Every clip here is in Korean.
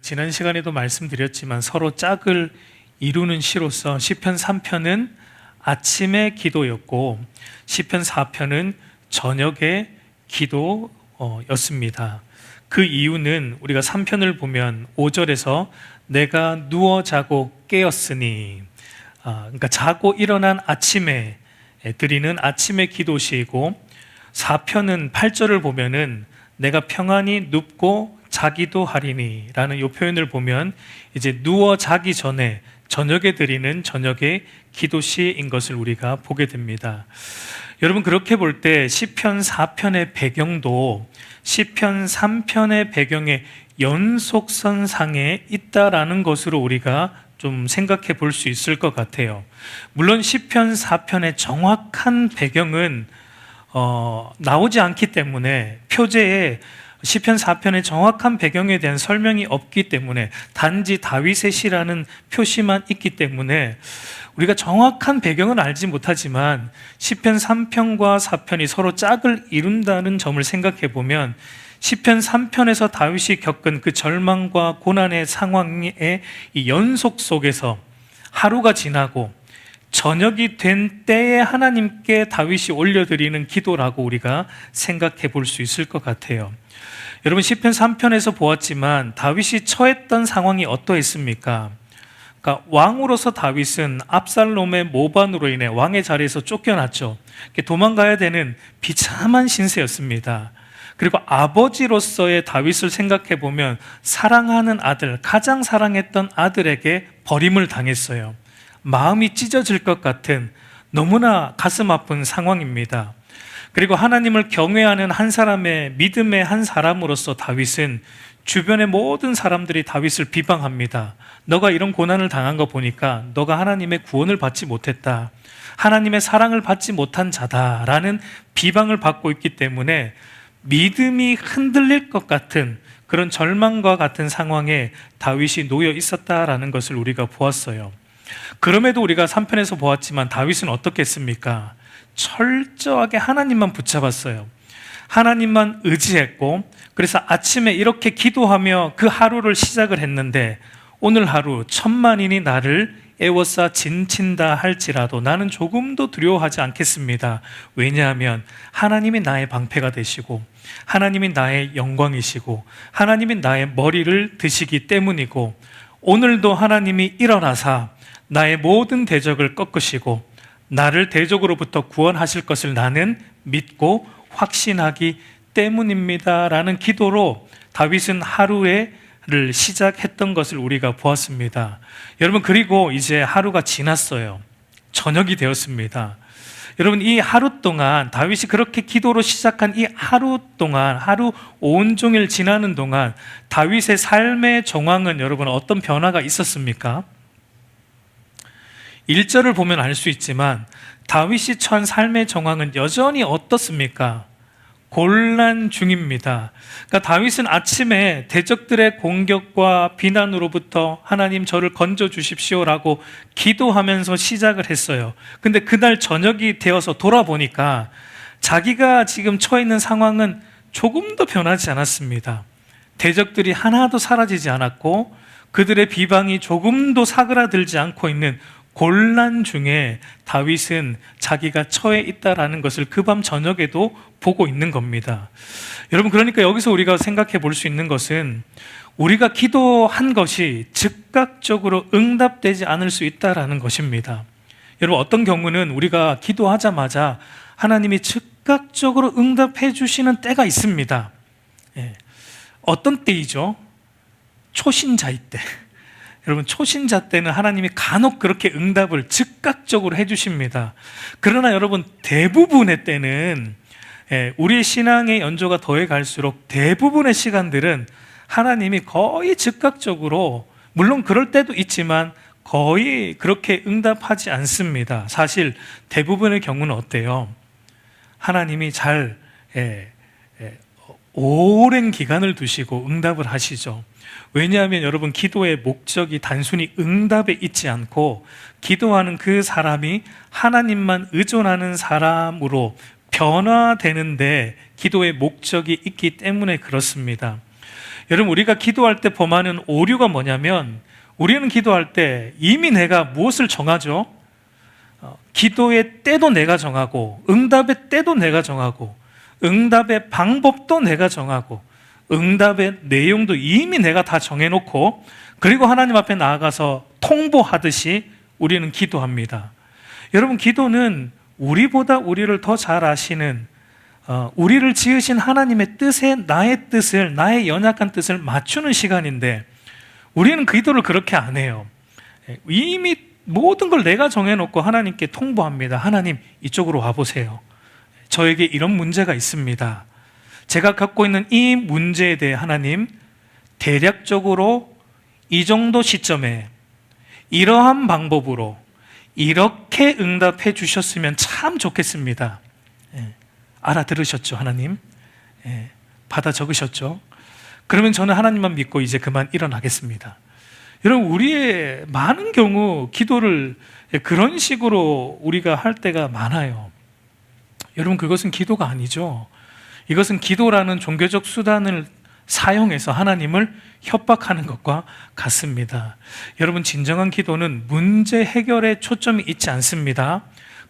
지난 시간에도 말씀드렸지만 서로 짝을 이루는 시로서 시편 3편은 아침의 기도였고 시편 4편은 저녁의 기도였습니다. 그 이유는 우리가 3편을 보면 5절에서 내가 누워 자고 깨었으니, 그러니까 자고 일어난 아침에 드리는 아침의 기도시이고, 4편은 8절을 보면은 내가 평안히 눕고 자기도 하리니 라는 이 표현을 보면 이제 누워 자기 전에 저녁에 드리는 저녁의 기도시인 것을 우리가 보게 됩니다. 여러분, 그렇게 볼 때 시편 4편의 배경도 시편 3편의 배경의 연속선상에 있다라는 것으로 우리가 좀 생각해 볼 수 있을 것 같아요. 물론 시편 4편의 정확한 배경은 나오지 않기 때문에, 표제에 시편 4편의 정확한 배경에 대한 설명이 없기 때문에, 단지 다윗의 시라는 표시만 있기 때문에 우리가 정확한 배경은 알지 못하지만 시편 3편과 4편이 서로 짝을 이룬다는 점을 생각해 보면, 시편 3편에서 다윗이 겪은 그 절망과 고난의 상황의 이 연속 속에서 하루가 지나고 저녁이 된 때에 하나님께 다윗이 올려드리는 기도라고 우리가 생각해 볼 수 있을 것 같아요. 여러분, 시편 3편에서 보았지만 다윗이 처했던 상황이 어떠했습니까? 그러니까 왕으로서 다윗은 압살롬의 모반으로 인해 왕의 자리에서 쫓겨났죠. 도망가야 되는 비참한 신세였습니다. 그리고 아버지로서의 다윗을 생각해 보면 사랑하는 아들, 가장 사랑했던 아들에게 버림을 당했어요. 마음이 찢어질 것 같은 너무나 가슴 아픈 상황입니다. 그리고 하나님을 경외하는 한 사람의 믿음의 한 사람으로서 다윗은 주변의 모든 사람들이 다윗을 비방합니다. 너가 이런 고난을 당한 거 보니까 너가 하나님의 구원을 받지 못했다, 하나님의 사랑을 받지 못한 자다라는 비방을 받고 있기 때문에 믿음이 흔들릴 것 같은 그런 절망과 같은 상황에 다윗이 놓여 있었다라는 것을 우리가 보았어요. 그럼에도 우리가 3편에서 보았지만 다윗은 어떻게 했습니까? 철저하게 하나님만 붙잡았어요. 하나님만 의지했고, 그래서 아침에 이렇게 기도하며 그 하루를 시작을 했는데, 오늘 하루 천만인이 나를 애워싸 진친다 할지라도 나는 조금도 두려워하지 않겠습니다. 왜냐하면 하나님이 나의 방패가 되시고 하나님이 나의 영광이시고 하나님이 나의 머리를 드시기 때문이고, 오늘도 하나님이 일어나사 나의 모든 대적을 꺾으시고 나를 대적으로부터 구원하실 것을 나는 믿고 확신하기 때문입니다 라는 기도로 다윗은 하루를 시작했던 것을 우리가 보았습니다. 여러분, 그리고 이제 하루가 지났어요. 저녁이 되었습니다. 여러분, 이 하루 동안 다윗이 그렇게 기도로 시작한 이 하루 동안, 하루 온종일 지나는 동안 다윗의 삶의 정황은 여러분 어떤 변화가 있었습니까? 1절을 보면 알 수 있지만 다윗이 처한 삶의 정황은 여전히 어떻습니까? 곤란 중입니다. 그러니까 다윗은 아침에 대적들의 공격과 비난으로부터 하나님 저를 건져 주십시오라고 기도하면서 시작을 했어요. 근데 그날 저녁이 되어서 돌아보니까 자기가 지금 처해 있는 상황은 조금도 변하지 않았습니다. 대적들이 하나도 사라지지 않았고 그들의 비방이 조금도 사그라들지 않고 있는 곤란 중에 다윗은 자기가 처해 있다라는 것을 그 밤 저녁에도 보고 있는 겁니다. 여러분, 그러니까 여기서 우리가 생각해 볼 수 있는 것은 우리가 기도한 것이 즉각적으로 응답되지 않을 수 있다라는 것입니다. 여러분, 어떤 경우는 우리가 기도하자마자 하나님이 즉각적으로 응답해 주시는 때가 있습니다. 어떤 때이죠? 초신자일 때. 여러분, 초신자 때는 하나님이 간혹 그렇게 응답을 즉각적으로 해주십니다. 그러나 여러분, 대부분의 때는, 우리의 신앙의 연조가 더해 갈수록 대부분의 시간들은 하나님이 거의 즉각적으로, 물론 그럴 때도 있지만 거의 그렇게 응답하지 않습니다. 사실 대부분의 경우는 어때요? 하나님이 잘 오랜 기간을 두시고 응답을 하시죠. 왜냐하면 여러분, 기도의 목적이 단순히 응답에 있지 않고 기도하는 그 사람이 하나님만 의존하는 사람으로 변화되는데 기도의 목적이 있기 때문에 그렇습니다. 여러분, 우리가 기도할 때 범하는 오류가 뭐냐면, 우리는 기도할 때 이미 내가 무엇을 정하죠? 기도의 때도 내가 정하고, 응답의 때도 내가 정하고, 응답의 방법도 내가 정하고, 응답의 내용도 이미 내가 다 정해놓고, 그리고 하나님 앞에 나아가서 통보하듯이 우리는 기도합니다. 여러분, 기도는 우리보다 우리를 더 잘 아시는, 우리를 지으신 하나님의 뜻에 나의 뜻을, 나의 연약한 뜻을 맞추는 시간인데, 우리는 기도를 그렇게 안 해요. 이미 모든 걸 내가 정해놓고 하나님께 통보합니다. 하나님, 이쪽으로 와보세요. 저에게 이런 문제가 있습니다. 제가 갖고 있는 이 문제에 대해 하나님, 대략적으로 이 정도 시점에 이러한 방법으로 이렇게 응답해 주셨으면 참 좋겠습니다. 알아들으셨죠, 하나님? 받아 적으셨죠? 그러면 저는 하나님만 믿고 이제 그만 일어나겠습니다. 여러분, 우리의 많은 경우 기도를 그런 식으로 우리가 할 때가 많아요. 여러분, 그것은 기도가 아니죠. 이것은 기도라는 종교적 수단을 사용해서 하나님을 협박하는 것과 같습니다. 여러분, 진정한 기도는 문제 해결에 초점이 있지 않습니다.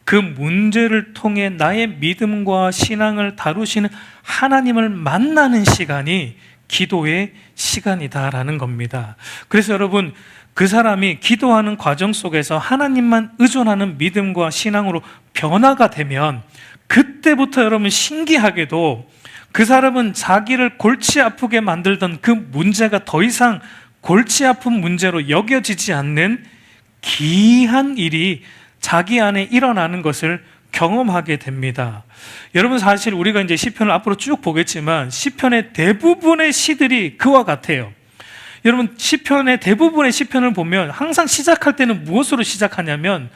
그 문제를 통해 나의 믿음과 신앙을 다루시는 하나님을 만나는 시간이 기도의 시간이다라는 겁니다. 그래서 여러분, 그 사람이 기도하는 과정 속에서 하나님만 의존하는 믿음과 신앙으로 변화가 되면, 그때부터 여러분 신기하게도 그 사람은 자기를 골치 아프게 만들던 그 문제가 더 이상 골치 아픈 문제로 여겨지지 않는 기이한 일이 자기 안에 일어나는 것을 경험하게 됩니다. 여러분, 사실 우리가 이제 시편을 앞으로 쭉 보겠지만 시편의 대부분의 시들이 그와 같아요. 여러분, 시편의 대부분의 시편을 보면 항상 시작할 때는 무엇으로 시작하냐면,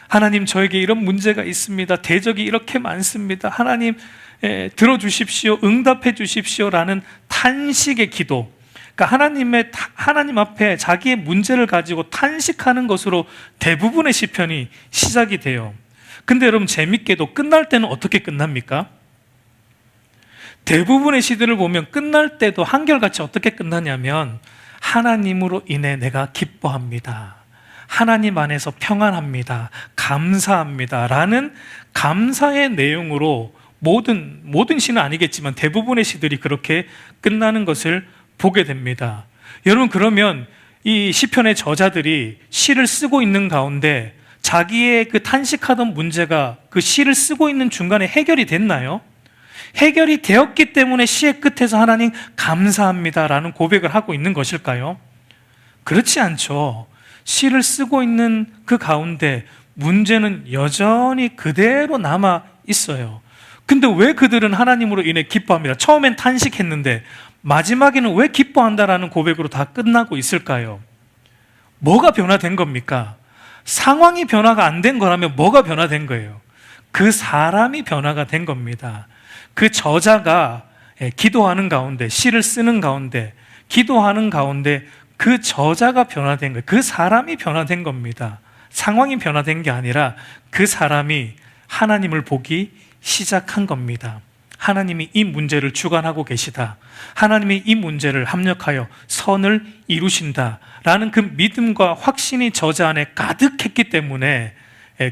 하나님, 저에게 이런 문제가 있습니다. 대적이 이렇게 많습니다. 하나님, 들어주십시오. 응답해 주십시오라는 탄식의 기도. 그러니까 하나님 앞에 자기의 문제를 가지고 탄식하는 것으로 대부분의 시편이 시작이 돼요. 근데 여러분, 재밌게도 끝날 때는 어떻게 끝납니까? 대부분의 시들을 보면 끝날 때도 한결같이 어떻게 끝나냐면, 하나님으로 인해 내가 기뻐합니다. 하나님 안에서 평안합니다. 감사합니다. 라는 감사의 내용으로 모든 시는 아니겠지만 대부분의 시들이 그렇게 끝나는 것을 보게 됩니다. 여러분, 그러면 이 시편의 저자들이 시를 쓰고 있는 가운데 자기의 그 탄식하던 문제가 그 시를 쓰고 있는 중간에 해결이 됐나요? 해결이 되었기 때문에 시의 끝에서 하나님 감사합니다라는 고백을 하고 있는 것일까요? 그렇지 않죠. 시를 쓰고 있는 그 가운데 문제는 여전히 그대로 남아 있어요. 근데 왜 그들은 하나님으로 인해 기뻐합니다? 처음엔 탄식했는데 마지막에는 왜 기뻐한다라는 고백으로 다 끝나고 있을까요? 뭐가 변화된 겁니까? 상황이 변화가 안 된 거라면 뭐가 변화된 거예요? 그 사람이 변화가 된 겁니다. 그 저자가 기도하는 가운데, 시를 쓰는 가운데, 기도하는 가운데 그 저자가 변화된 거예요. 그 사람이 변화된 겁니다. 상황이 변화된 게 아니라 그 사람이 하나님을 보기 시작한 겁니다. 하나님이 이 문제를 주관하고 계시다. 하나님이 이 문제를 합력하여 선을 이루신다라는 그 믿음과 확신이 저자 안에 가득했기 때문에,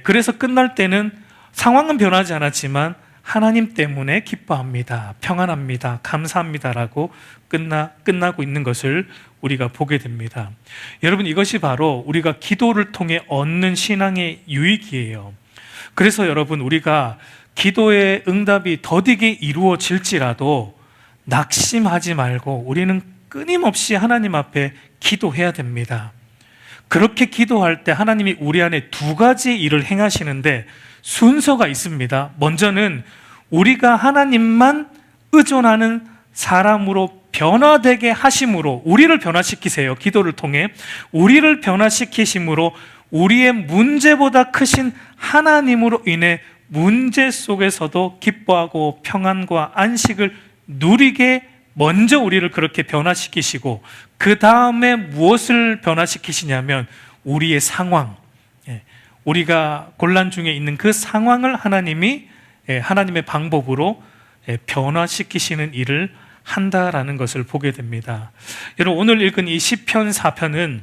그래서 끝날 때는 상황은 변하지 않았지만 하나님 때문에 기뻐합니다. 평안합니다. 감사합니다라고 끝나고 있는 것을 우리가 보게 됩니다. 여러분, 이것이 바로 우리가 기도를 통해 얻는 신앙의 유익이에요. 그래서 여러분, 우리가 기도의 응답이 더디게 이루어질지라도 낙심하지 말고 우리는 끊임없이 하나님 앞에 기도해야 됩니다. 그렇게 기도할 때 하나님이 우리 안에 두 가지 일을 행하시는데 순서가 있습니다. 먼저는 우리가 하나님만 의존하는 사람으로 변화되게 하심으로 우리를 변화시키세요. 기도를 통해 우리를 변화시키심으로 우리의 문제보다 크신 하나님으로 인해 문제 속에서도 기뻐하고 평안과 안식을 누리게 먼저 우리를 그렇게 변화시키시고, 그 다음에 무엇을 변화시키시냐면 우리의 상황, 우리가 곤란 중에 있는 그 상황을 하나님이 하나님의 방법으로 변화시키시는 일을 한다라는 것을 보게 됩니다. 여러분, 오늘 읽은 이 시편 4편은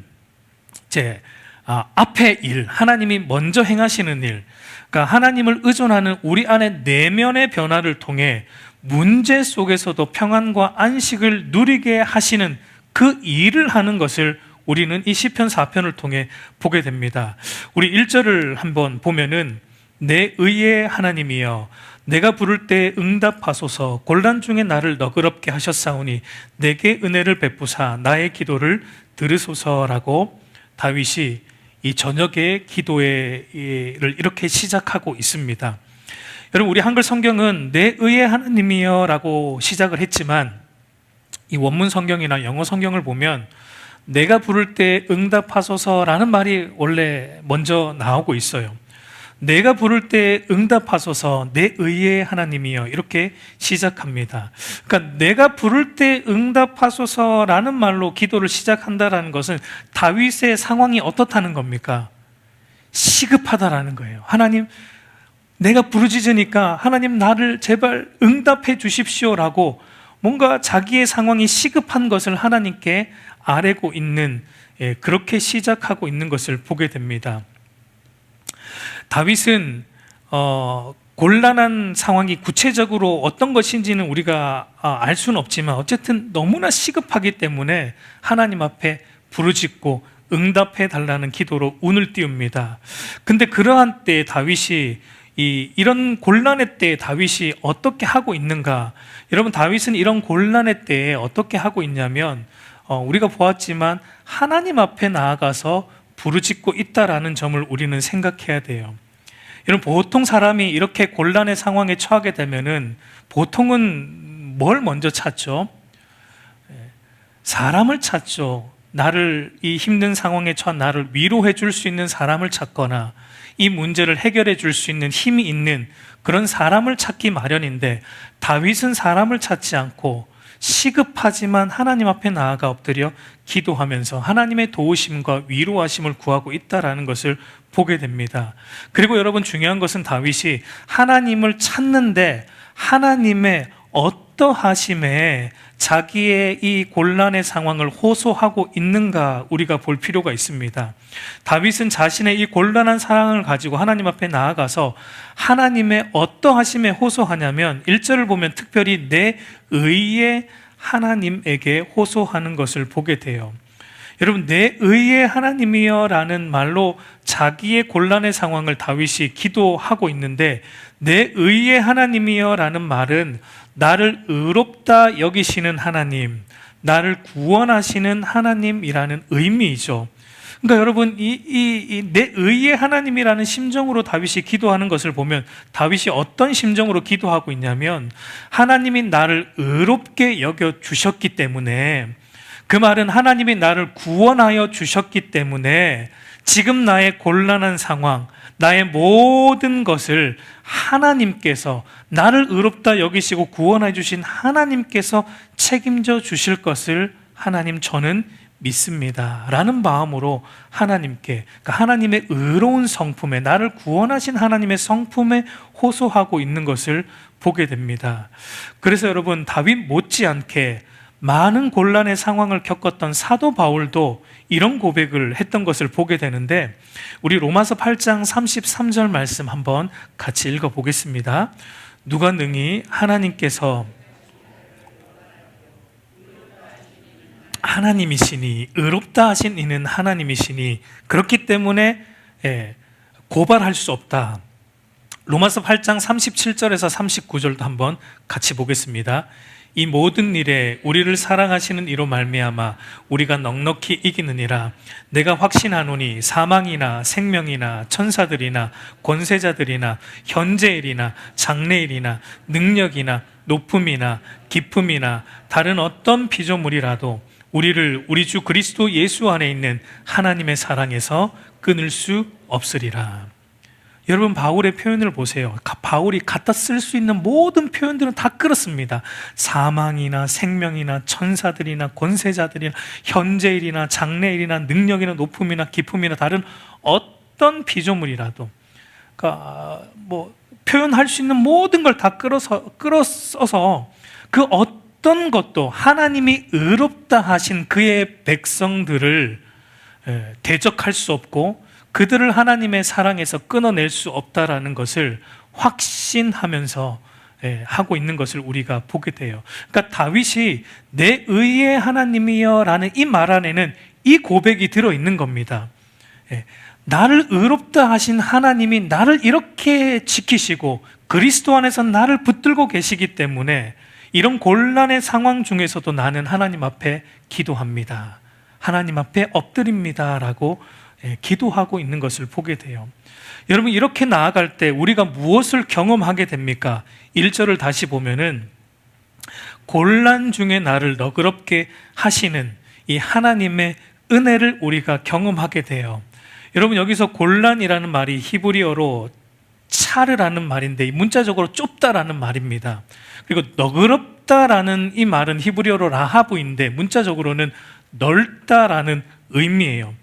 이제 앞의 일, 하나님이 먼저 행하시는 일, 그러니까 하나님을 의존하는 우리 안의 내면의 변화를 통해 문제 속에서도 평안과 안식을 누리게 하시는 그 일을 하는 것을 우리는 이 시편 4편을 통해 보게 됩니다. 우리 1절을 한번 보면은 내 의의 하나님이여 내가 부를 때 응답하소서 곤란 중에 나를 너그럽게 하셨사오니 내게 은혜를 베푸사 나의 기도를 들으소서라고 다윗이 이 저녁의 기도를 이렇게 시작하고 있습니다. 여러분, 우리 한글 성경은 내 의의 하나님이여 라고 시작을 했지만 이 원문 성경이나 영어 성경을 보면 내가 부를 때 응답하소서라는 말이 원래 먼저 나오고 있어요. 내가 부를 때 응답하소서 내 의의 하나님이여 이렇게 시작합니다. 그러니까 내가 부를 때 응답하소서라는 말로 기도를 시작한다는 것은 다윗의 상황이 어떻다는 겁니까? 시급하다라는 거예요. 하나님, 내가 부르짖으니까 하나님 나를 제발 응답해 주십시오라고 뭔가 자기의 상황이 시급한 것을 하나님께 아뢰고 있는, 그렇게 시작하고 있는 것을 보게 됩니다. 다윗은 곤란한 상황이 구체적으로 어떤 것인지는 우리가 알 수는 없지만 어쨌든 너무나 시급하기 때문에 하나님 앞에 부르짖고 응답해 달라는 기도로 운을 띄웁니다. 근데 그러한 때에 다윗이 이런 곤란의 때에 다윗이 어떻게 하고 있는가? 여러분, 다윗은 이런 곤란의 때에 어떻게 하고 있냐면 우리가 보았지만 하나님 앞에 나아가서 부르짖고 있다라는 점을 우리는 생각해야 돼요. 여러분, 보통 사람이 이렇게 곤란의 상황에 처하게 되면은 보통은 뭘 먼저 찾죠? 사람을 찾죠. 나를 이 힘든 상황에 처한 나를 위로해 줄 수 있는 사람을 찾거나 이 문제를 해결해 줄 수 있는 힘이 있는 그런 사람을 찾기 마련인데 다윗은 사람을 찾지 않고 시급하지만 하나님 앞에 나아가 엎드려 기도하면서 하나님의 도우심과 위로하심을 구하고 있다라는 것을 보게 됩니다. 그리고 여러분, 중요한 것은 다윗이 하나님을 찾는데 하나님의 어떠하심에 자기의 이 곤란의 상황을 호소하고 있는가 우리가 볼 필요가 있습니다. 다윗은 자신의 이 곤란한 상황을 가지고 하나님 앞에 나아가서 하나님의 어떠하심에 호소하냐면 1절을 보면 특별히 내 의의 하나님에게 호소하는 것을 보게 돼요. 여러분, 내 의의 하나님이여 라는 말로 자기의 곤란의 상황을 다윗이 기도하고 있는데 내 의의 하나님이여 라는 말은 나를 의롭다 여기시는 하나님, 나를 구원하시는 하나님이라는 의미이죠. 그러니까 여러분, 내 의의 하나님이라는 심정으로 다윗이 기도하는 것을 보면 다윗이 어떤 심정으로 기도하고 있냐면 하나님이 나를 의롭게 여겨 주셨기 때문에, 그 말은 하나님이 나를 구원하여 주셨기 때문에 지금 나의 곤란한 상황, 나의 모든 것을 하나님께서, 나를 의롭다 여기시고 구원해 주신 하나님께서 책임져 주실 것을 하나님 저는 믿습니다 라는 마음으로 하나님께, 그러니까 하나님의 의로운 성품에, 나를 구원하신 하나님의 성품에 호소하고 있는 것을 보게 됩니다. 그래서 여러분, 다윗 못지않게 많은 곤란의 상황을 겪었던 사도 바울도 이런 고백을 했던 것을 보게 되는데 우리 로마서 8장 33절 말씀 한번 같이 읽어보겠습니다. 누가 능히 하나님께서 하나님이시니, 의롭다 하신 이는 하나님이시니 그렇기 때문에 고발할 수 없다. 로마서 8장 37절에서 39절도 한번 같이 보겠습니다. 이 모든 일에 우리를 사랑하시는 이로 말미암아 우리가 넉넉히 이기느니라. 내가 확신하노니 사망이나 생명이나 천사들이나 권세자들이나 현재일이나 장래일이나 능력이나 높음이나 깊음이나 다른 어떤 피조물이라도 우리를 우리 주 그리스도 예수 안에 있는 하나님의 사랑에서 끊을 수 없으리라. 여러분, 바울의 표현을 보세요. 바울이 갖다 쓸 수 있는 모든 표현들은 다 그렇습니다. 사망이나 생명이나 천사들이나 권세자들이나 현재일이나 장래일이나 능력이나 높음이나 깊음이나 다른 어떤 피조물이라도, 그러니까 표현할 수 있는 모든 걸 다 끌어써서 그 어떤 어떤 것도 하나님이 의롭다 하신 그의 백성들을 대적할 수 없고 그들을 하나님의 사랑에서 끊어낼 수 없다라는 것을 확신하면서 하고 있는 것을 우리가 보게 돼요. 그러니까 다윗이 내 의의 하나님이여 라는 이 말 안에는 이 고백이 들어있는 겁니다. 나를 의롭다 하신 하나님이 나를 이렇게 지키시고 그리스도 안에서 나를 붙들고 계시기 때문에 이런 곤란의 상황 중에서도 나는 하나님 앞에 기도합니다. 하나님 앞에 엎드립니다 라고 기도하고 있는 것을 보게 돼요. 여러분, 이렇게 나아갈 때 우리가 무엇을 경험하게 됩니까? 1절을 다시 보면은 곤란 중에 나를 너그럽게 하시는 이 하나님의 은혜를 우리가 경험하게 돼요. 여러분, 여기서 곤란이라는 말이 히브리어로 차르라는 말인데 문자적으로 좁다라는 말입니다. 그리고 너그럽다라는 이 말은 히브리어로 라하브인데 문자적으로는 넓다라는 의미예요.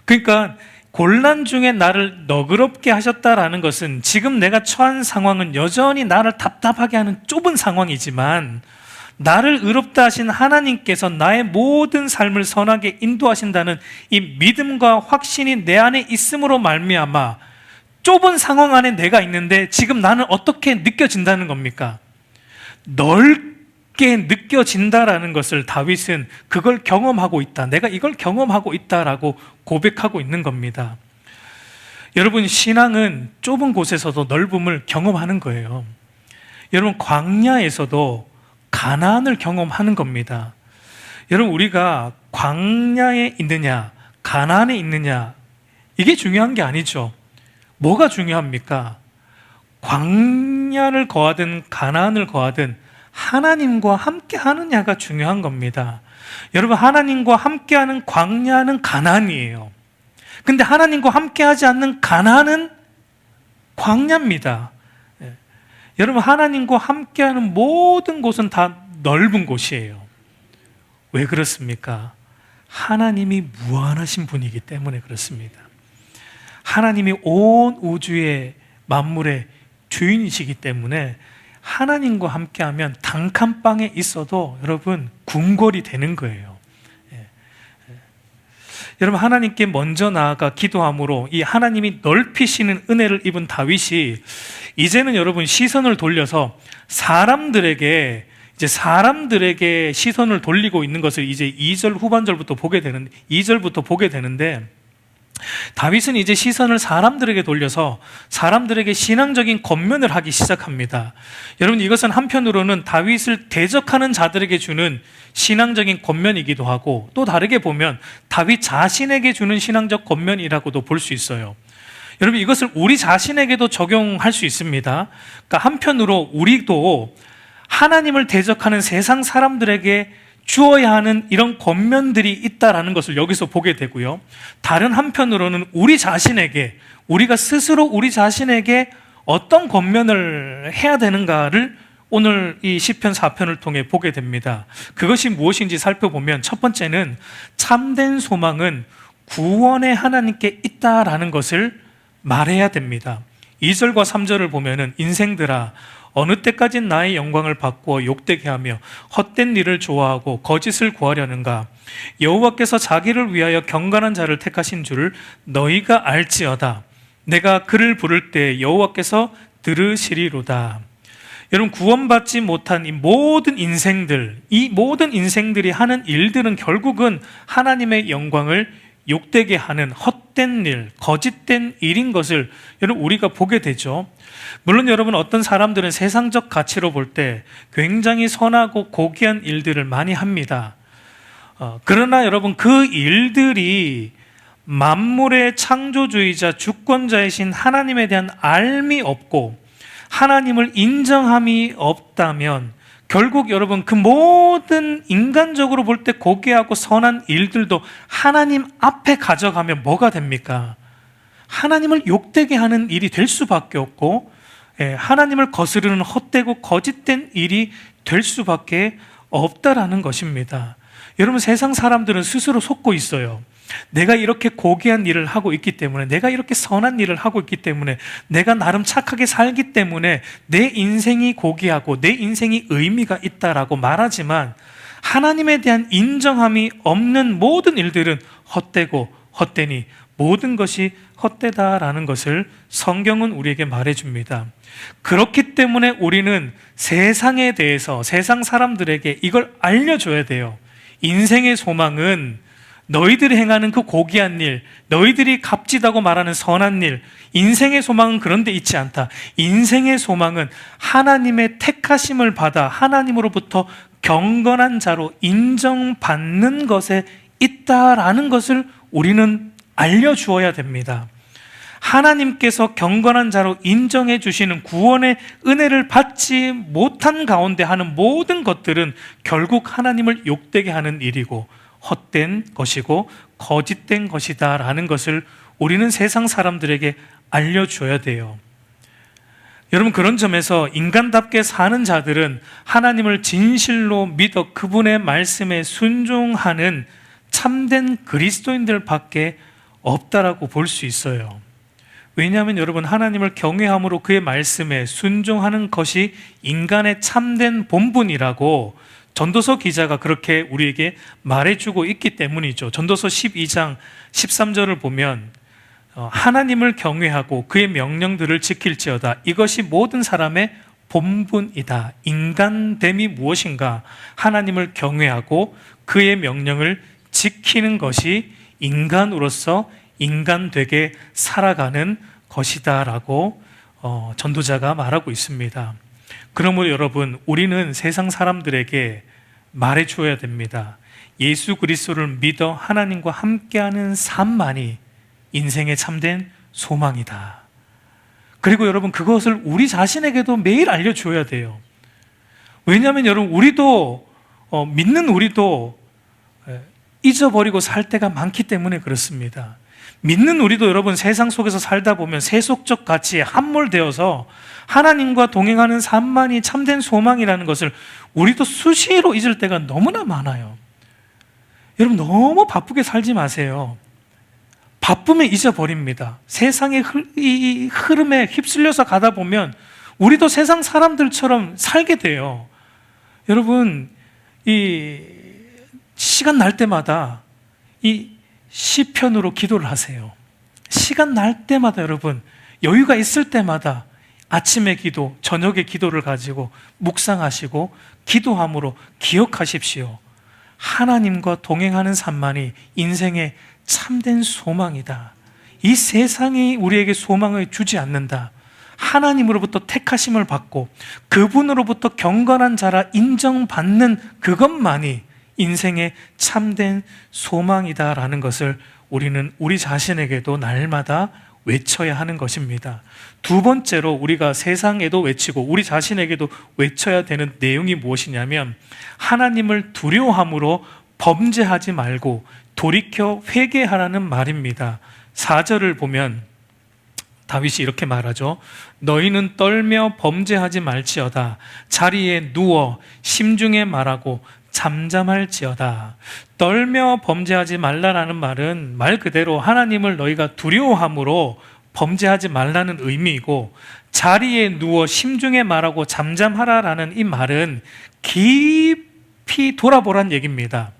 그러니까 곤란 중에 나를 너그럽게 하셨다라는 것은 지금 내가 처한 상황은 여전히 나를 답답하게 하는 좁은 상황이지만 나를 의롭다 하신 하나님께서 나의 모든 삶을 선하게 인도하신다는 이 믿음과 확신이 내 안에 있음으로 말미암아 좁은 상황 안에 내가 있는데 지금 나는 어떻게 느껴진다는 겁니까? 넓게 느껴진다라는 것을 다윗은 그걸 경험하고 있다. 내가 이걸 경험하고 있다라고 고백하고 있는 겁니다. 여러분, 신앙은 좁은 곳에서도 넓음을 경험하는 거예요. 여러분, 광야에서도 가나안을 경험하는 겁니다. 여러분, 우리가 광야에 있느냐 가나안에 있느냐 이게 중요한 게 아니죠. 뭐가 중요합니까? 광야를 거하든 가나안을 거하든 하나님과 함께 하느냐가 중요한 겁니다. 여러분, 하나님과 함께하는 광야는 가나안이에요. 근데 하나님과 함께하지 않는 가나안은 광야입니다. 여러분, 하나님과 함께하는 모든 곳은 다 넓은 곳이에요. 왜 그렇습니까? 하나님이 무한하신 분이기 때문에 그렇습니다. 하나님이 온 우주의 만물의 주인이시기 때문에 하나님과 함께하면 단칸방에 있어도 여러분 궁궐이 되는 거예요. 여러분, 하나님께 먼저 나아가 기도함으로 이 하나님이 넓히시는 은혜를 입은 다윗이 이제는 여러분 시선을 돌려서 사람들에게 시선을 돌리고 있는 것을 이제 2절 후반절부터 보게 되는데 2절부터 보게 되는데 다윗은 이제 시선을 사람들에게 돌려서 사람들에게 신앙적인 권면을 하기 시작합니다. 여러분, 이것은 한편으로는 다윗을 대적하는 자들에게 주는 신앙적인 권면이기도 하고 또 다르게 보면 다윗 자신에게 주는 신앙적 권면이라고도 볼 수 있어요. 여러분, 이것을 우리 자신에게도 적용할 수 있습니다. 그러니까 한편으로 우리도 하나님을 대적하는 세상 사람들에게 주어야 하는 이런 권면들이 있다라는 것을 여기서 보게 되고요. 다른 한편으로는 우리가 스스로 우리 자신에게 어떤 권면을 해야 되는가를 오늘 이 시편 4편을 통해 보게 됩니다. 그것이 무엇인지 살펴보면 첫 번째는 참된 소망은 구원의 하나님께 있다라는 것을 말해야 됩니다. 2절과 3절을 보면은 인생들아 어느 때까지 나의 영광을 바꾸어 욕되게 하며 헛된 일을 좋아하고 거짓을 구하려는가? 여호와께서 자기를 위하여 경건한 자를 택하신 줄을 너희가 알지어다. 내가 그를 부를 때 여호와께서 들으시리로다. 여러분, 구원받지 못한 이 모든 인생들이 하는 일들은 결국은 하나님의 영광을 욕되게 하는 헛된 일, 거짓된 일인 것을 여러분 우리가 보게 되죠. 물론 여러분, 어떤 사람들은 세상적 가치로 볼 때 굉장히 선하고 고귀한 일들을 많이 합니다. 그러나 여러분, 그 일들이 만물의 창조주의자 주권자이신 하나님에 대한 알미 없고 하나님을 인정함이 없다면 결국 여러분 그 모든 인간적으로 볼 때 고귀하고 선한 일들도 하나님 앞에 가져가면 뭐가 됩니까? 하나님을 욕되게 하는 일이 될 수밖에 없고 하나님을 거스르는 헛되고 거짓된 일이 될 수밖에 없다라는 것입니다. 여러분, 세상 사람들은 스스로 속고 있어요. 내가 이렇게 고귀한 일을 하고 있기 때문에, 내가 이렇게 선한 일을 하고 있기 때문에, 내가 나름 착하게 살기 때문에 내 인생이 고귀하고 내 인생이 의미가 있다라고 말하지만, 하나님에 대한 인정함이 없는 모든 일들은 헛되고 헛되니 모든 것이 헛되다라는 것을 성경은 우리에게 말해줍니다. 그렇기 때문에 우리는 세상에 대해서, 세상 사람들에게 이걸 알려줘야 돼요. 인생의 소망은 너희들이 행하는 그 고귀한 일, 너희들이 값지다고 말하는 선한 일, 인생의 소망은 그런 데 있지 않다. 인생의 소망은 하나님의 택하심을 받아 하나님으로부터 경건한 자로 인정받는 것에 있다라는 것을 우리는 알려주어야 됩니다. 하나님께서 경건한 자로 인정해 주시는 구원의 은혜를 받지 못한 가운데 하는 모든 것들은 결국 하나님을 욕되게 하는 일이고 헛된 것이고 거짓된 것이다 라는 것을 우리는 세상 사람들에게 알려줘야 돼요. 여러분, 그런 점에서 인간답게 사는 자들은 하나님을 진실로 믿어 그분의 말씀에 순종하는 참된 그리스도인들밖에 없다라고 볼 수 있어요. 왜냐하면 여러분, 하나님을 경외함으로 그의 말씀에 순종하는 것이 인간의 참된 본분이라고 전도서 기자가 그렇게 우리에게 말해주고 있기 때문이죠. 전도서 12장 13절을 보면 하나님을 경외하고 그의 명령들을 지킬지어다. 이것이 모든 사람의 본분이다. 인간됨이 무엇인가? 하나님을 경외하고 그의 명령을 지키는 것이 인간으로서 인간되게 살아가는 것이다 라고 전도자가 말하고 있습니다. 그러므로 여러분, 우리는 세상 사람들에게 말해줘야 됩니다. 예수 그리스도를 믿어 하나님과 함께하는 삶만이 인생의 참된 소망이다. 그리고 여러분, 그것을 우리 자신에게도 매일 알려줘야 돼요. 왜냐하면 여러분, 믿는 우리도 잊어버리고 살 때가 많기 때문에 그렇습니다. 믿는 우리도 여러분, 세상 속에서 살다 보면 세속적 가치에 함몰되어서 하나님과 동행하는 삶만이 참된 소망이라는 것을 우리도 수시로 잊을 때가 너무나 많아요. 여러분, 너무 바쁘게 살지 마세요. 바쁘면 잊어버립니다. 세상의 이 흐름에 휩쓸려서 가다 보면 우리도 세상 사람들처럼 살게 돼요. 여러분, 이 시간 날 때마다 이 시편으로 기도를 하세요. 시간 날 때마다 여러분, 여유가 있을 때마다 아침의 기도, 저녁의 기도를 가지고 묵상하시고 기도함으로 기억하십시오. 하나님과 동행하는 삶만이 인생의 참된 소망이다. 이 세상이 우리에게 소망을 주지 않는다. 하나님으로부터 택하심을 받고 그분으로부터 경건한 자라 인정받는 그것만이 인생의 참된 소망이다라는 것을 우리는 우리 자신에게도 날마다 외쳐야 하는 것입니다. 두 번째로 우리가 세상에도 외치고 우리 자신에게도 외쳐야 되는 내용이 무엇이냐면, 하나님을 두려워함으로 범죄하지 말고 돌이켜 회개하라는 말입니다. 4절을 보면 다윗이 이렇게 말하죠. 너희는 떨며 범죄하지 말지어다. 자리에 누워 심중에 말하고 잠잠할지어다. 떨며 범죄하지 말라라는 말은 말 그대로 하나님을 너희가 두려워함으로 범죄하지 말라는 의미이고, 자리에 누워 심중에 말하고 잠잠하라라는 이 말은 깊이 돌아보란 얘기입니다.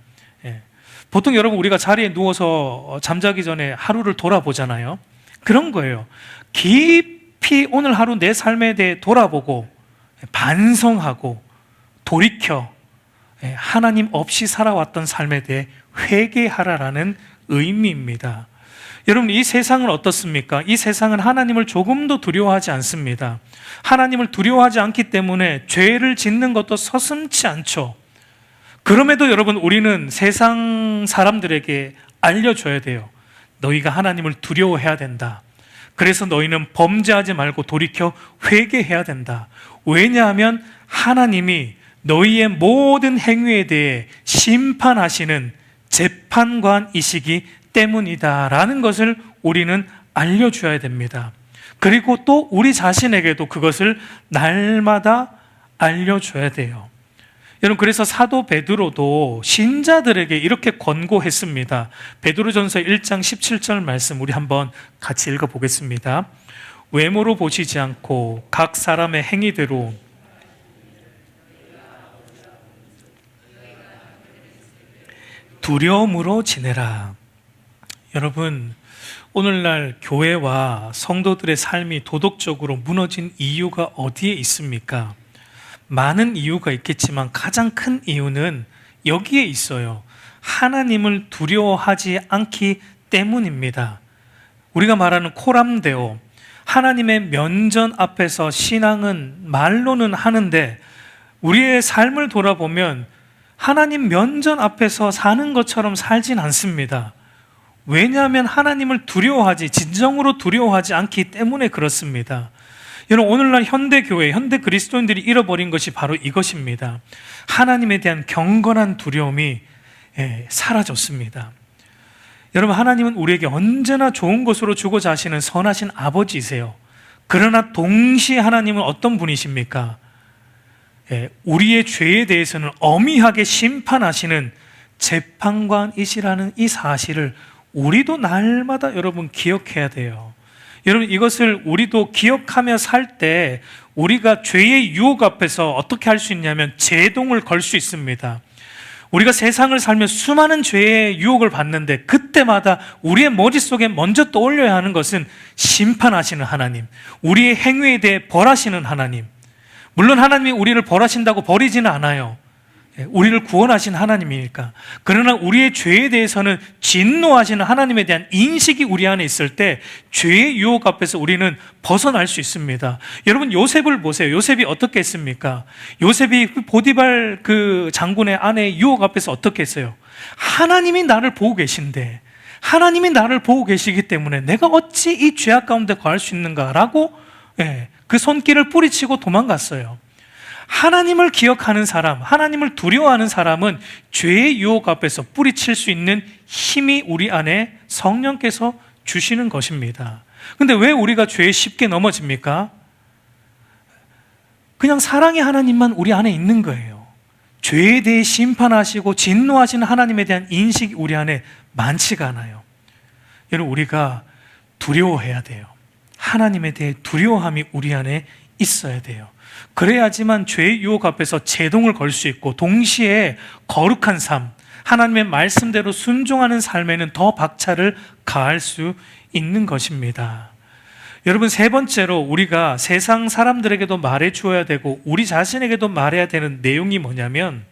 보통 여러분, 우리가 자리에 누워서 잠자기 전에 하루를 돌아보잖아요. 그런 거예요. 깊이 오늘 하루 내 삶에 대해 돌아보고 반성하고 돌이켜 하나님 없이 살아왔던 삶에 대해 회개하라라는 의미입니다. 여러분, 이 세상은 어떻습니까? 이 세상은 하나님을 조금도 두려워하지 않습니다. 하나님을 두려워하지 않기 때문에 죄를 짓는 것도 서슴지 않죠. 그럼에도 여러분, 우리는 세상 사람들에게 알려줘야 돼요. 너희가 하나님을 두려워해야 된다. 그래서 너희는 범죄하지 말고 돌이켜 회개해야 된다. 왜냐하면 하나님이 너희의 모든 행위에 대해 심판하시는 재판관이시기 때문이다라는 것을 우리는 알려줘야 됩니다. 그리고 또 우리 자신에게도 그것을 날마다 알려줘야 돼요. 여러분, 그래서 사도 베드로도 신자들에게 이렇게 권고했습니다. 베드로전서 1장 17절 말씀 우리 한번 같이 읽어보겠습니다. 외모로 보시지 않고 각 사람의 행위대로 두려움으로 지내라. 여러분, 오늘날 교회와 성도들의 삶이 도덕적으로 무너진 이유가 어디에 있습니까? 많은 이유가 있겠지만 가장 큰 이유는 여기에 있어요. 하나님을 두려워하지 않기 때문입니다. 우리가 말하는 코람데오, 하나님의 면전 앞에서 신앙은 말로는 하는데 우리의 삶을 돌아보면 하나님 면전 앞에서 사는 것처럼 살진 않습니다. 왜냐하면 하나님을 두려워하지, 진정으로 두려워하지 않기 때문에 그렇습니다. 여러분, 오늘날 현대교회, 현대 그리스도인들이 잃어버린 것이 바로 이것입니다. 하나님에 대한 경건한 두려움이 사라졌습니다. 여러분, 하나님은 우리에게 언제나 좋은 것으로 주고자 하시는 선하신 아버지이세요. 그러나 동시에 하나님은 어떤 분이십니까? 우리의 죄에 대해서는 엄하게 심판하시는 재판관이시라는 이 사실을 우리도 날마다 여러분 기억해야 돼요. 여러분, 이것을 우리도 기억하며 살 때 우리가 죄의 유혹 앞에서 어떻게 할 수 있냐면 제동을 걸 수 있습니다. 우리가 세상을 살며 수많은 죄의 유혹을 받는데 그때마다 우리의 머릿속에 먼저 떠올려야 하는 것은 심판하시는 하나님, 우리의 행위에 대해 벌하시는 하나님. 물론 하나님이 우리를 벌하신다고 버리지는 않아요. 우리를 구원하신 하나님이니까. 그러나 우리의 죄에 대해서는 진노하시는 하나님에 대한 인식이 우리 안에 있을 때 죄의 유혹 앞에서 우리는 벗어날 수 있습니다. 여러분, 요셉을 보세요. 요셉이 어떻게 했습니까? 요셉이 보디발 그 장군의 아내의 유혹 앞에서 어떻게 했어요? 하나님이 나를 보고 계신데, 하나님이 나를 보고 계시기 때문에 내가 어찌 이 죄악 가운데 거할 수 있는가라고 그 손길을 뿌리치고 도망갔어요. 하나님을 기억하는 사람, 하나님을 두려워하는 사람은 죄의 유혹 앞에서 뿌리칠 수 있는 힘이 우리 안에 성령께서 주시는 것입니다. 근데 왜 우리가 죄에 쉽게 넘어집니까? 그냥 사랑의 하나님만 우리 안에 있는 거예요. 죄에 대해 심판하시고 진노하시는 하나님에 대한 인식이 우리 안에 많지가 않아요. 여러분, 우리가 두려워해야 돼요. 하나님에 대해 두려워함이 우리 안에 있어야 돼요. 그래야지만 죄의 유혹 앞에서 제동을 걸 수 있고 동시에 거룩한 삶, 하나님의 말씀대로 순종하는 삶에는 더 박차를 가할 수 있는 것입니다. 여러분, 세 번째로 우리가 세상 사람들에게도 말해 주어야 되고 우리 자신에게도 말해야 되는 내용이 뭐냐면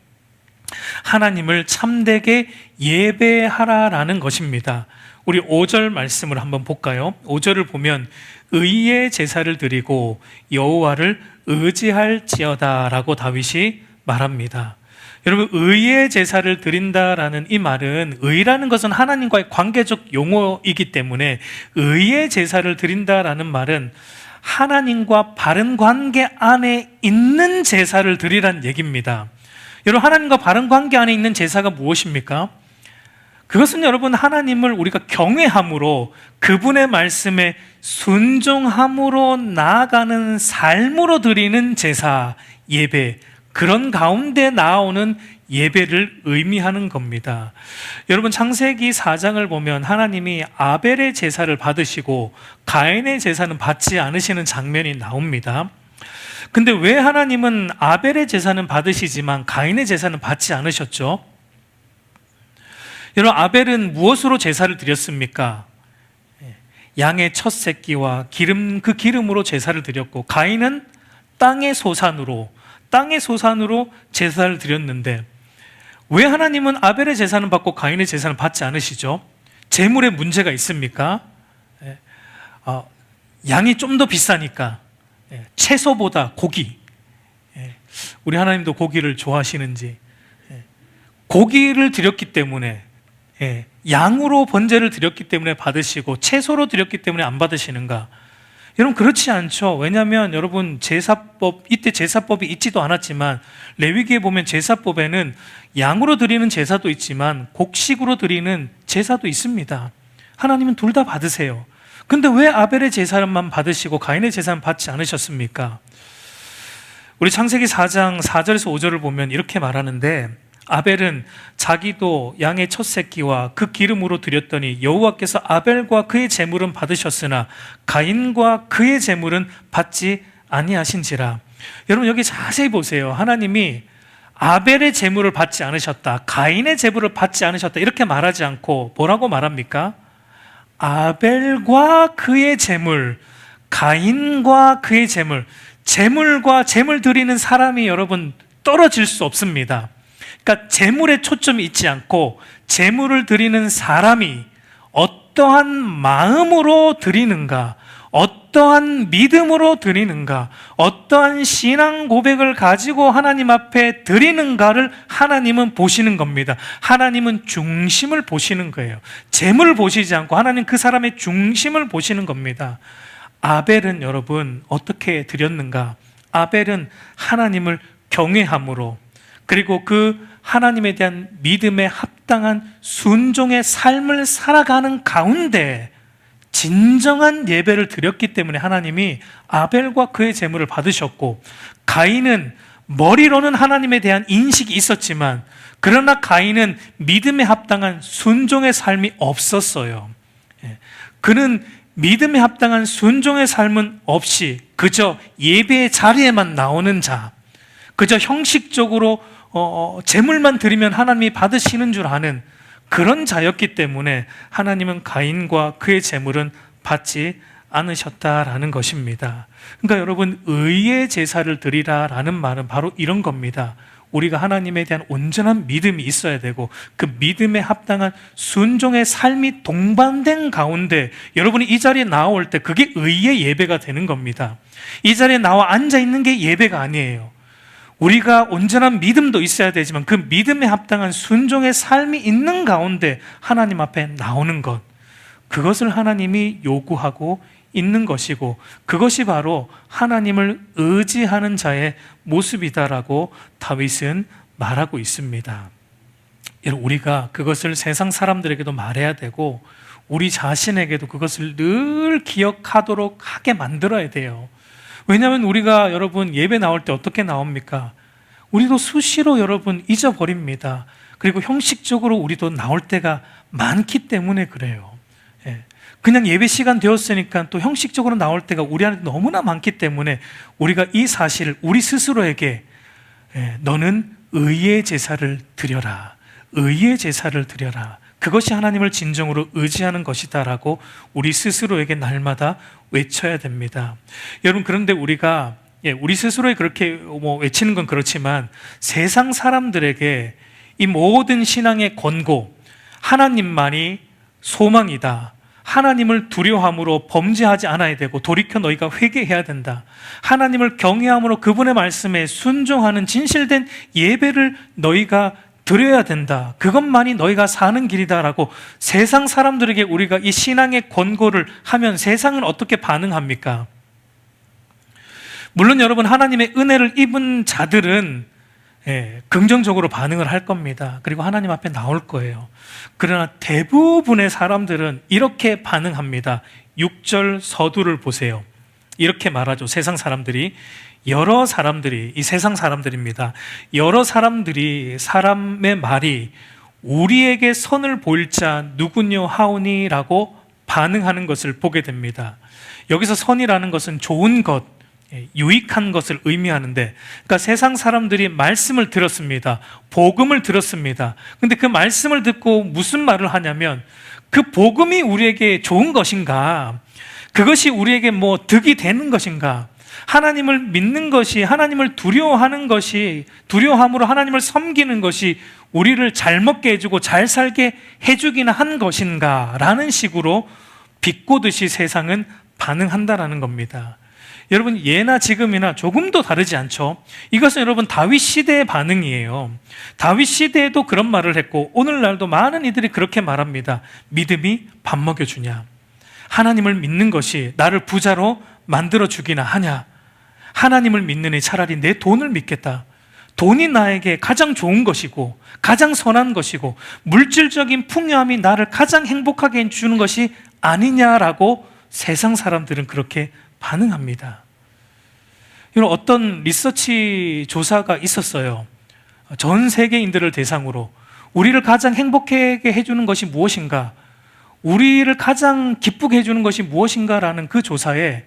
하나님을 참되게 예배하라라는 것입니다. 우리 5절 말씀을 한번 볼까요? 5절을 보면 의의 제사를 드리고 여호와를 의지할지어다라고 다윗이 말합니다. 여러분, 의의 제사를 드린다라는 이 말은, 의라는 것은 하나님과의 관계적 용어이기 때문에 의의 제사를 드린다라는 말은 하나님과 바른 관계 안에 있는 제사를 드리라는 얘기입니다. 여러분, 하나님과 바른 관계 안에 있는 제사가 무엇입니까? 그것은 여러분, 하나님을 우리가 경외함으로 그분의 말씀에 순종함으로 나아가는 삶으로 드리는 제사, 예배, 그런 가운데 나오는 예배를 의미하는 겁니다. 여러분, 창세기 4장을 보면 하나님이 아벨의 제사를 받으시고 가인의 제사는 받지 않으시는 장면이 나옵니다. 근데 왜 하나님은 아벨의 제사는 받으시지만 가인의 제사는 받지 않으셨죠? 여러분, 아벨은 무엇으로 제사를 드렸습니까? 양의 첫 새끼와 그 기름으로 제사를 드렸고, 가인은 땅의 소산으로 제사를 드렸는데, 왜 하나님은 아벨의 제사는 받고 가인의 제사는 받지 않으시죠? 재물에 문제가 있습니까? 양이 좀 더 비싸니까 채소보다 고기, 우리 하나님도 고기를 좋아하시는지, 고기를 드렸기 때문에, 양으로 번제를 드렸기 때문에 받으시고 채소로 드렸기 때문에 안 받으시는가? 여러분, 그렇지 않죠. 왜냐하면 여러분, 이때 제사법이 있지도 않았지만 레위기에 보면 제사법에는 양으로 드리는 제사도 있지만 곡식으로 드리는 제사도 있습니다. 하나님은 둘 다 받으세요. 근데 왜 아벨의 제사만 받으시고 가인의 제사는 받지 않으셨습니까? 우리 창세기 4장 4절에서 5절을 보면 이렇게 말하는데, 아벨은 자기도 양의 첫 새끼와 그 기름으로 드렸더니 여호와께서 아벨과 그의 제물은 받으셨으나 가인과 그의 제물은 받지 아니하신지라. 여러분 여기 자세히 보세요. 하나님이 아벨의 제물을 받지 않으셨다, 가인의 제물을 받지 않으셨다 이렇게 말하지 않고 뭐라고 말합니까? 아벨과 그의 제물, 가인과 그의 제물. 제물과 제물 드리는 사람이 여러분 떨어질 수 없습니다. 그러니까 제물에 초점이 있지 않고 제물을 드리는 사람이 어떠한 마음으로 드리는가, 어떠한 믿음으로 드리는가, 어떠한 신앙 고백을 가지고 하나님 앞에 드리는가를 하나님은 보시는 겁니다. 하나님은 중심을 보시는 거예요. 재물을 보시지 않고 하나님 그 사람의 중심을 보시는 겁니다. 아벨은 여러분 어떻게 드렸는가? 아벨은 하나님을 경외함으로, 그리고 그 하나님에 대한 믿음에 합당한 순종의 삶을 살아가는 가운데 진정한 예배를 드렸기 때문에 하나님이 아벨과 그의 제물을 받으셨고, 가인은 머리로는 하나님에 대한 인식이 있었지만 그러나 가인은 믿음에 합당한 순종의 삶이 없었어요. 그는 믿음에 합당한 순종의 삶은 없이 그저 예배의 자리에만 나오는 자, 그저 형식적으로 제물만 드리면 하나님이 받으시는 줄 아는 그런 자였기 때문에 하나님은 가인과 그의 제물은 받지 않으셨다라는 것입니다. 그러니까 여러분, 의의 제사를 드리라라는 말은 바로 이런 겁니다. 우리가 하나님에 대한 온전한 믿음이 있어야 되고 그 믿음에 합당한 순종의 삶이 동반된 가운데 여러분이 이 자리에 나올 때 그게 의의 예배가 되는 겁니다. 이 자리에 나와 앉아 있는 게 예배가 아니에요. 우리가 온전한 믿음도 있어야 되지만 그 믿음에 합당한 순종의 삶이 있는 가운데 하나님 앞에 나오는 것, 그것을 하나님이 요구하고 있는 것이고 그것이 바로 하나님을 의지하는 자의 모습이다라고 다윗은 말하고 있습니다. 여러분, 우리가 그것을 세상 사람들에게도 말해야 되고 우리 자신에게도 그것을 늘 기억하도록 하게 만들어야 돼요. 왜냐하면 우리가 여러분 예배 나올 때 어떻게 나옵니까? 우리도 수시로 여러분 잊어버립니다. 그리고 형식적으로 우리도 나올 때가 많기 때문에 그래요. 그냥 예배 시간 되었으니까 또 형식적으로 나올 때가 우리 안에 너무나 많기 때문에 우리가 이 사실을 우리 스스로에게 너는 의의 제사를 드려라, 의의 제사를 드려라, 그것이 하나님을 진정으로 의지하는 것이다라고 우리 스스로에게 날마다 외쳐야 됩니다. 여러분, 그런데 우리가 우리 스스로에 그렇게 외치는 건 그렇지만 세상 사람들에게 이 모든 신앙의 권고, 하나님만이 소망이다, 하나님을 두려워함으로 범죄하지 않아야 되고 돌이켜 너희가 회개해야 된다, 하나님을 경외함으로 그분의 말씀에 순종하는 진실된 예배를 너희가 드려야 된다, 그것만이 너희가 사는 길이다라고 세상 사람들에게 우리가 이 신앙의 권고를 하면 세상은 어떻게 반응합니까? 물론 여러분, 하나님의 은혜를 입은 자들은 긍정적으로 반응을 할 겁니다. 그리고 하나님 앞에 나올 거예요. 그러나 대부분의 사람들은 이렇게 반응합니다. 6절 서두를 보세요. 이렇게 말하죠. 세상 사람들이, 여러 사람들이, 이 세상 사람들입니다. 여러 사람들이, 사람의 말이 우리에게 선을 보일 자 누구뇨 하오니 라고 반응하는 것을 보게 됩니다. 여기서 선이라는 것은 좋은 것, 유익한 것을 의미하는데, 그러니까 세상 사람들이 말씀을 들었습니다. 복음을 들었습니다. 근데 그 말씀을 듣고 무슨 말을 하냐면, 그 복음이 우리에게 좋은 것인가? 그것이 우리에게 득이 되는 것인가? 하나님을 믿는 것이, 하나님을 두려워하는 것이, 두려워함으로 하나님을 섬기는 것이 우리를 잘 먹게 해주고 잘 살게 해주기는 한 것인가? 라는 식으로 비꼬듯이 세상은 반응한다라는 겁니다. 여러분, 예나 지금이나 조금도 다르지 않죠? 이것은 여러분 다윗 시대의 반응이에요. 다윗 시대에도 그런 말을 했고 오늘날도 많은 이들이 그렇게 말합니다. 믿음이 밥 먹여주냐? 하나님을 믿는 것이 나를 부자로 만들어주기나 하냐? 하나님을 믿느니 차라리 내 돈을 믿겠다. 돈이 나에게 가장 좋은 것이고 가장 선한 것이고 물질적인 풍요함이 나를 가장 행복하게 해주는 것이 아니냐라고 세상 사람들은 그렇게 반응합니다. 이런 어떤 리서치 조사가 있었어요. 전 세계인들을 대상으로 우리를 가장 행복하게 해주는 것이 무엇인가, 우리를 가장 기쁘게 해주는 것이 무엇인가라는 그 조사에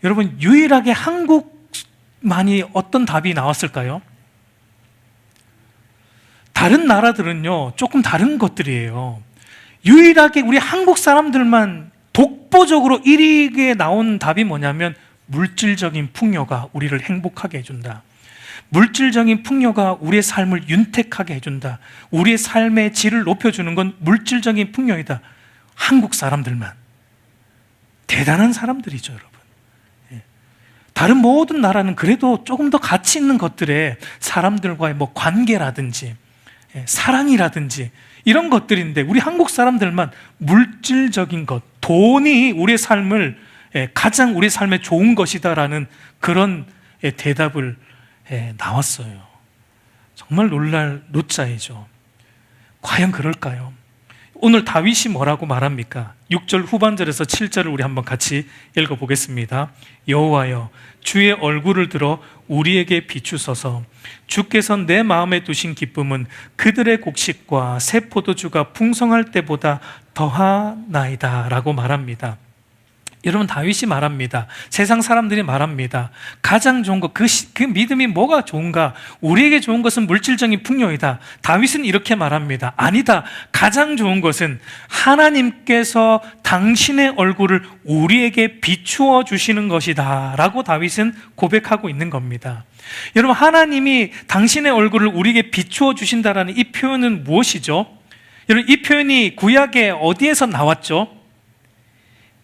여러분 유일하게 한국만이 어떤 답이 나왔을까요? 다른 나라들은요 조금 다른 것들이에요. 유일하게 우리 한국 사람들만 독보적으로 1위에 나온 답이 뭐냐면 물질적인 풍요가 우리를 행복하게 해준다. 물질적인 풍요가 우리의 삶을 윤택하게 해준다. 우리의 삶의 질을 높여주는 건 물질적인 풍요이다. 한국 사람들만. 대단한 사람들이죠, 여러분. 다른 모든 나라는 그래도 조금 더 가치 있는 것들에 사람들과의 뭐 관계라든지 사랑이라든지 이런 것들인데 우리 한국 사람들만 물질적인 것, 돈이 우리의 삶을 가장 우리 삶에 좋은 것이다라는 그런 대답을 나왔어요. 정말 놀랄 노자이죠. 과연 그럴까요? 오늘 다윗이 뭐라고 말합니까? 6절 후반절에서 7절을 우리 한번 같이 읽어보겠습니다. 여호와여, 주의 얼굴을 들어 우리에게 비추소서. 주께서 내 마음에 두신 기쁨은 그들의 곡식과 새 포도주가 풍성할 때보다 더하나이다 라고 말합니다. 여러분, 다윗이 말합니다. 세상 사람들이 말합니다. 가장 좋은 것, 그 믿음이 뭐가 좋은가? 우리에게 좋은 것은 물질적인 풍요이다. 다윗은 이렇게 말합니다. 아니다. 가장 좋은 것은 하나님께서 당신의 얼굴을 우리에게 비추어 주시는 것이다 라고 다윗은 고백하고 있는 겁니다. 여러분, 하나님이 당신의 얼굴을 우리에게 비추어 주신다라는 이 표현은 무엇이죠? 여러분, 이 표현이 구약에 어디에서 나왔죠?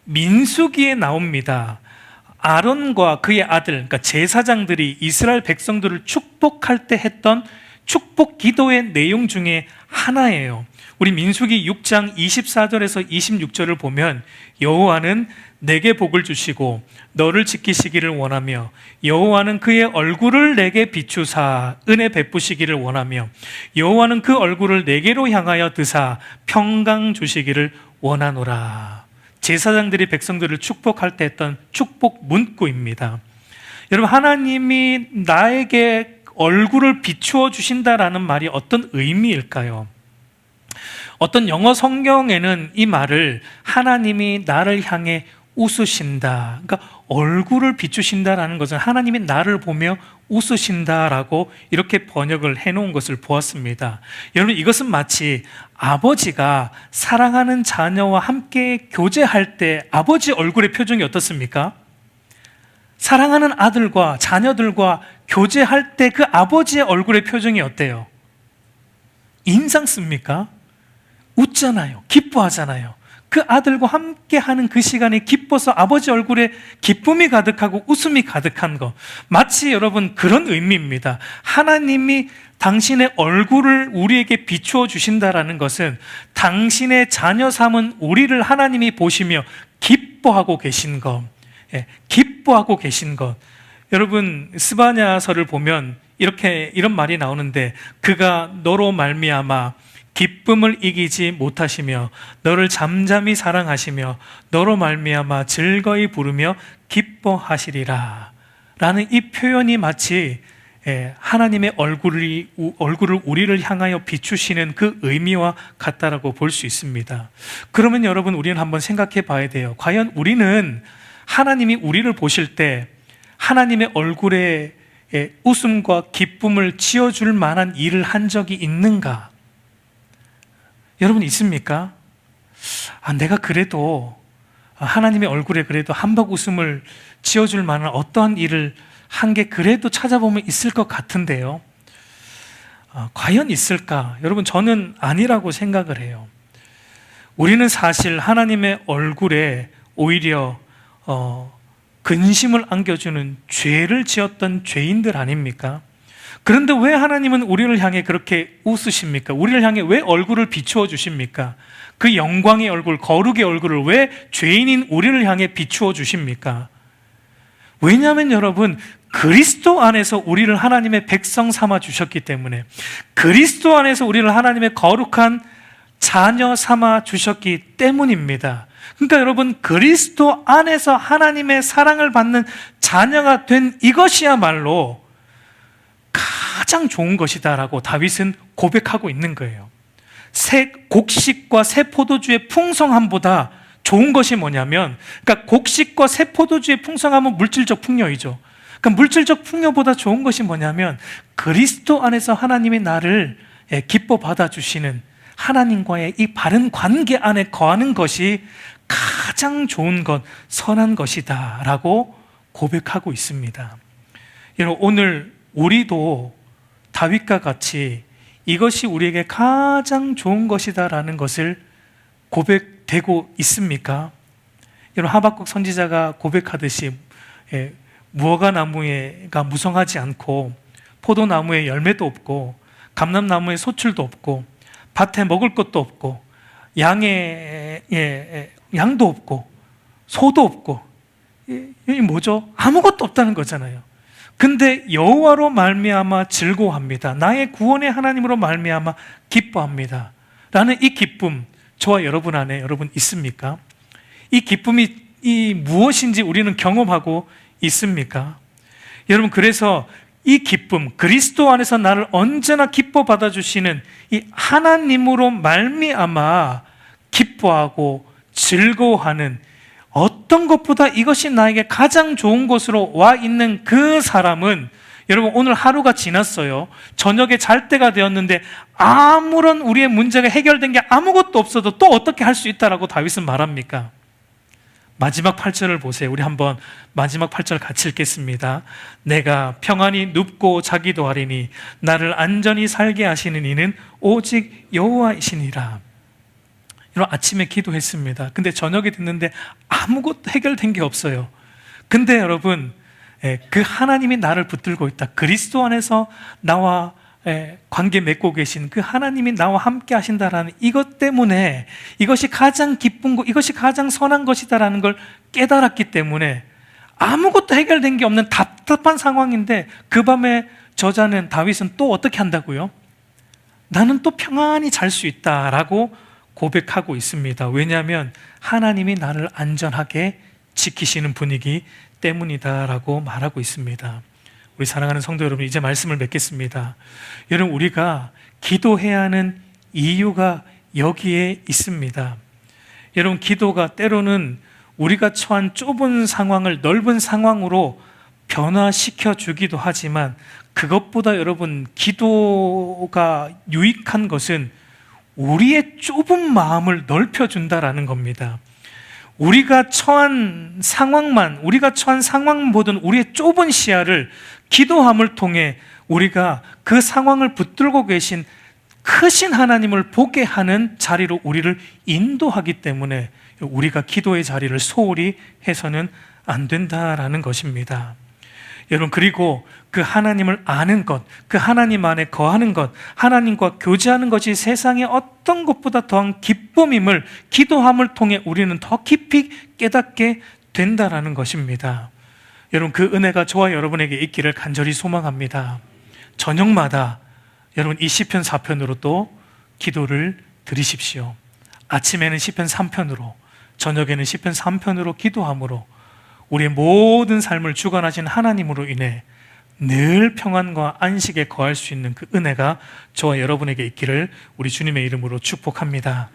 민수기에 나옵니다. 아론과 그의 아들, 그러니까 제사장들이 이스라엘 백성들을 축복할 때 했던 축복 기도의 내용 중에 하나예요. 우리 민수기 6장 24절에서 26절을 보면 여호와는 내게 복을 주시고 너를 지키시기를 원하며 여호와는 그의 얼굴을 내게 비추사 은혜 베푸시기를 원하며 여호와는 그 얼굴을 내게로 향하여 드사 평강 주시기를 원하노라. 제사장들이 백성들을 축복할 때 했던 축복 문구입니다. 여러분, 하나님이 나에게 얼굴을 비추어 주신다라는 말이 어떤 의미일까요? 어떤 영어 성경에는 이 말을 하나님이 나를 향해 웃으신다, 그러니까 얼굴을 비추신다라는 것은 하나님이 나를 보며 웃으신다라고 이렇게 번역을 해놓은 것을 보았습니다. 여러분, 이것은 마치 아버지가 사랑하는 자녀와 함께 교제할 때 아버지 얼굴의 표정이 어떻습니까? 사랑하는 아들과 자녀들과 교제할 때 그 아버지의 얼굴의 표정이 어때요? 인상 씁니까? 웃잖아요. 기뻐하잖아요. 그 아들과 함께 하는 그 시간이 기뻐서 아버지 얼굴에 기쁨이 가득하고 웃음이 가득한 것, 마치 여러분 그런 의미입니다. 하나님이 당신의 얼굴을 우리에게 비추어 주신다라는 것은 당신의 자녀 삼은 우리를 하나님이 보시며 기뻐하고 계신 것, 기뻐하고 계신 것. 여러분, 스바냐서를 보면 이런 말이 나오는데, 그가 너로 말미암아 기쁨을 이기지 못하시며 너를 잠잠히 사랑하시며 너로 말미암아 즐거이 부르며 기뻐하시리라 라는 이 표현이 마치 하나님의 얼굴을 우리를 향하여 비추시는 그 의미와 같다라고 볼 수 있습니다. 그러면 여러분, 우리는 한번 생각해 봐야 돼요. 과연 우리는 하나님이 우리를 보실 때 하나님의 얼굴에 웃음과 기쁨을 지어줄 만한 일을 한 적이 있는가? 여러분, 있습니까? 내가 그래도 하나님의 얼굴에 그래도 한박 웃음을 지어줄 만한 어떠한 일을 한 게 그래도 찾아보면 있을 것 같은데요. 과연 있을까? 여러분, 저는 아니라고 생각을 해요. 우리는 사실 하나님의 얼굴에 오히려 근심을 안겨주는 죄를 지었던 죄인들 아닙니까? 그런데 왜 하나님은 우리를 향해 그렇게 웃으십니까? 우리를 향해 왜 얼굴을 비추어 주십니까? 그 영광의 얼굴, 거룩의 얼굴을 왜 죄인인 우리를 향해 비추어 주십니까? 왜냐하면 여러분, 그리스도 안에서 우리를 하나님의 백성 삼아 주셨기 때문에, 그리스도 안에서 우리를 하나님의 거룩한 자녀 삼아 주셨기 때문입니다. 그러니까 여러분, 그리스도 안에서 하나님의 사랑을 받는 자녀가 된 이것이야말로 가장 좋은 것이다라고 다윗은 고백하고 있는 거예요. 새 곡식과 새 포도주의 풍성함보다 좋은 것이 뭐냐면, 그러니까 곡식과 새 포도주의 풍성함은 물질적 풍요이죠. 그러니까 물질적 풍요보다 좋은 것이 뭐냐면, 그리스도 안에서 하나님이 나를 기뻐 받아주시는 하나님과의 이 바른 관계 안에 거하는 것이 가장 좋은 것, 선한 것이다 라고 고백하고 있습니다. 여러분, 오늘 우리도 다윗과 같이 이것이 우리에게 가장 좋은 것이다 라는 것을 고백되고 있습니까? 여러분, 하박국 선지자가 고백하듯이 무화과 나무가 무성하지 않고 포도나무에 열매도 없고 감람나무에 소출도 없고 밭에 먹을 것도 없고 양도 없고 소도 없고, 이 뭐죠? 아무것도 없다는 거잖아요. 근데 여호와로 말미암아 즐거워합니다. 나의 구원의 하나님으로 말미암아 기뻐합니다 라는 이 기쁨, 저와 여러분 안에 여러분 있습니까? 이 기쁨이 무엇인지 우리는 경험하고 있습니까? 여러분, 그래서 이 기쁨, 그리스도 안에서 나를 언제나 기뻐 받아주시는 이 하나님으로 말미암아 기뻐하고 즐거워하는, 어떤 것보다 이것이 나에게 가장 좋은 것으로 와 있는 그 사람은, 여러분, 오늘 하루가 지났어요. 저녁에 잘 때가 되었는데 아무런 우리의 문제가 해결된 게 아무것도 없어도 또 어떻게 할 수 있다라고 다윗은 말합니까? 마지막 8절을 보세요. 우리 한번 마지막 8절 같이 읽겠습니다. 내가 평안히 눕고 자기도 하리니 나를 안전히 살게 하시는 이는 오직 여호와이시니라. 이런 아침에 기도했습니다. 근데 저녁에 됐는데 아무것도 해결된 게 없어요. 근데 여러분, 그 하나님이 나를 붙들고 있다. 그리스도 안에서 나와 관계 맺고 계신 그 하나님이 나와 함께 하신다라는 이것 때문에 이것이 가장 기쁜 것, 이것이 가장 선한 것이다라는 걸 깨달았기 때문에 아무것도 해결된 게 없는 답답한 상황인데, 그 밤에 저자는 다윗은 또 어떻게 한다고요? 나는 또 평안히 잘 수 있다라고 고백하고 있습니다. 왜냐하면 하나님이 나를 안전하게 지키시는 분이기 때문이다라고 말하고 있습니다. 우리 사랑하는 성도 여러분, 이제 말씀을 맺겠습니다. 여러분, 우리가 기도해야 하는 이유가 여기에 있습니다. 여러분, 기도가 때로는 우리가 처한 좁은 상황을 넓은 상황으로 변화시켜 주기도 하지만, 그것보다 여러분, 기도가 유익한 것은 우리의 좁은 마음을 넓혀준다라는 겁니다. 우리가 처한 상황보다는 우리의 좁은 시야를 기도함을 통해 우리가 그 상황을 붙들고 계신 크신 하나님을 보게 하는 자리로 우리를 인도하기 때문에 우리가 기도의 자리를 소홀히 해서는 안 된다라는 것입니다. 여러분, 그리고 그 하나님을 아는 것, 그 하나님 안에 거하는 것, 하나님과 교제하는 것이 세상의 어떤 것보다 더한 기쁨임을 기도함을 통해 우리는 더 깊이 깨닫게 된다라는 것입니다. 여러분, 그 은혜가 저와 여러분에게 있기를 간절히 소망합니다. 저녁마다 여러분, 이 시편 4편으로 또 기도를 드리십시오. 아침에는 시편 3편으로, 저녁에는 시편 3편으로 기도함으로 우리의 모든 삶을 주관하신 하나님으로 인해 늘 평안과 안식에 거할 수 있는 그 은혜가 저와 여러분에게 있기를 우리 주님의 이름으로 축복합니다.